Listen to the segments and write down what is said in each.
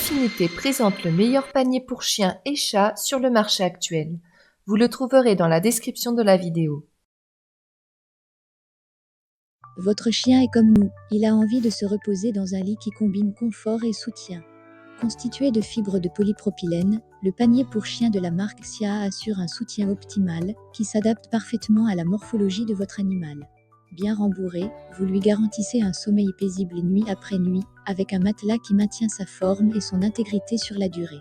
Infinité présente le meilleur panier pour chiens et chats sur le marché actuel. Vous le trouverez dans la description de la vidéo. Votre chien est comme nous, il a envie de se reposer dans un lit qui combine confort et soutien. Constitué de fibres de polypropylène, le panier pour chien de la marque Xia assure un soutien optimal qui s'adapte parfaitement à la morphologie de votre animal. Bien rembourré, vous lui garantissez un sommeil paisible nuit après nuit, avec un matelas qui maintient sa forme et son intégrité sur la durée.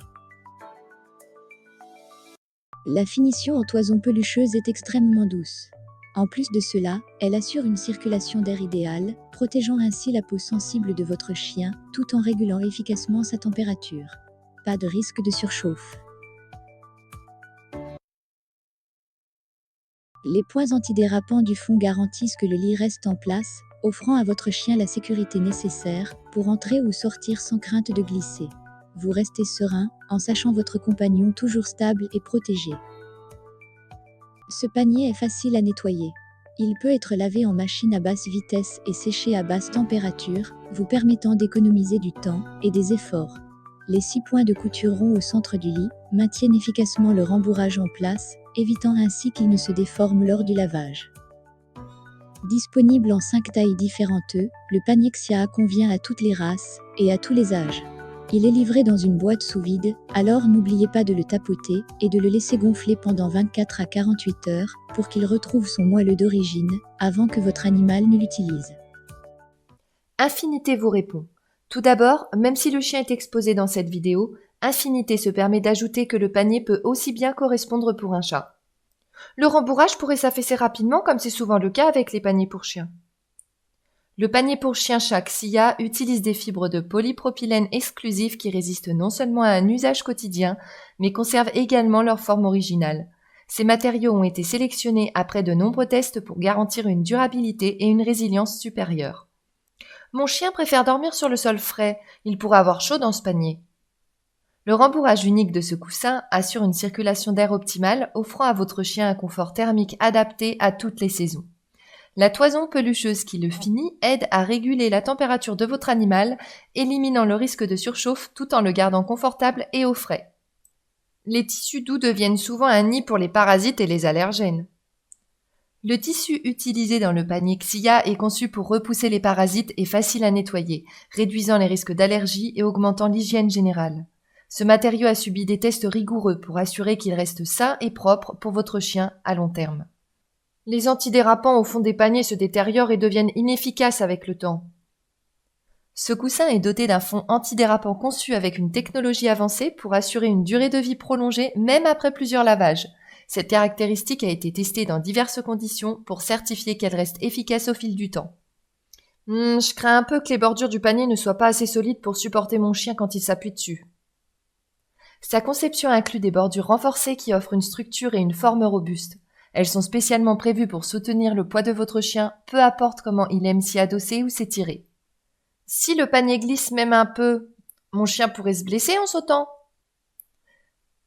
La finition en toison pelucheuse est extrêmement douce. En plus de cela, elle assure une circulation d'air idéale, protégeant ainsi la peau sensible de votre chien, tout en régulant efficacement sa température. Pas de risque de surchauffe. Les points antidérapants du fond garantissent que le lit reste en place, offrant à votre chien la sécurité nécessaire pour entrer ou sortir sans crainte de glisser. Vous restez serein, en sachant votre compagnon toujours stable et protégé. Ce panier est facile à nettoyer. Il peut être lavé en machine à basse vitesse et séché à basse température, vous permettant d'économiser du temps et des efforts. Les 6 points de couture ronds au centre du lit maintiennent efficacement le rembourrage en place, évitant ainsi qu'il ne se déforme lors du lavage. Disponible en 5 tailles différentes, le panier Xia convient à toutes les races et à tous les âges. Il est livré dans une boîte sous vide, alors n'oubliez pas de le tapoter et de le laisser gonfler pendant 24 à 48 heures pour qu'il retrouve son moelleux d'origine avant que votre animal ne l'utilise. Infinité vous répond. Tout d'abord, même si le chien est exposé dans cette vidéo, Infinité se permet d'ajouter que le panier peut aussi bien correspondre pour un chat. Le rembourrage pourrait s'affaisser rapidement comme c'est souvent le cas avec les paniers pour chiens. Le panier pour chien-chat Xia utilise des fibres de polypropylène exclusives qui résistent non seulement à un usage quotidien, mais conservent également leur forme originale. Ces matériaux ont été sélectionnés après de nombreux tests pour garantir une durabilité et une résilience supérieures. Mon chien préfère dormir sur le sol frais, il pourra avoir chaud dans ce panier. Le rembourrage unique de ce coussin assure une circulation d'air optimale, offrant à votre chien un confort thermique adapté à toutes les saisons. La toison pelucheuse qui le finit aide à réguler la température de votre animal, éliminant le risque de surchauffe tout en le gardant confortable et au frais. Les tissus doux deviennent souvent un nid pour les parasites et les allergènes. Le tissu utilisé dans le panier Xia est conçu pour repousser les parasites et facile à nettoyer, réduisant les risques d'allergie et augmentant l'hygiène générale. Ce matériau a subi des tests rigoureux pour assurer qu'il reste sain et propre pour votre chien à long terme. Les antidérapants au fond des paniers se détériorent et deviennent inefficaces avec le temps. Ce coussin est doté d'un fond antidérapant conçu avec une technologie avancée pour assurer une durée de vie prolongée même après plusieurs lavages. Cette caractéristique a été testée dans diverses conditions pour certifier qu'elle reste efficace au fil du temps. Je crains un peu que les bordures du panier ne soient pas assez solides pour supporter mon chien quand il s'appuie dessus. Sa conception inclut des bordures renforcées qui offrent une structure et une forme robuste. Elles sont spécialement prévues pour soutenir le poids de votre chien, peu importe comment il aime s'y adosser ou s'étirer. Si le panier glisse même un peu, mon chien pourrait se blesser en sautant.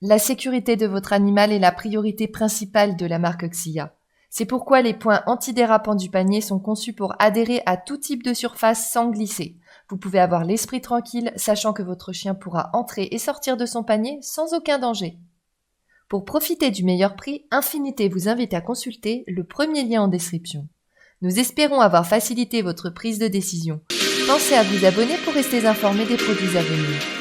La sécurité de votre animal est la priorité principale de la marque Xia. C'est pourquoi les points antidérapants du panier sont conçus pour adhérer à tout type de surface sans glisser. Vous pouvez avoir l'esprit tranquille, sachant que votre chien pourra entrer et sortir de son panier sans aucun danger. Pour profiter du meilleur prix, Infinité vous invite à consulter le premier lien en description. Nous espérons avoir facilité votre prise de décision. Pensez à vous abonner pour rester informé des produits à venir.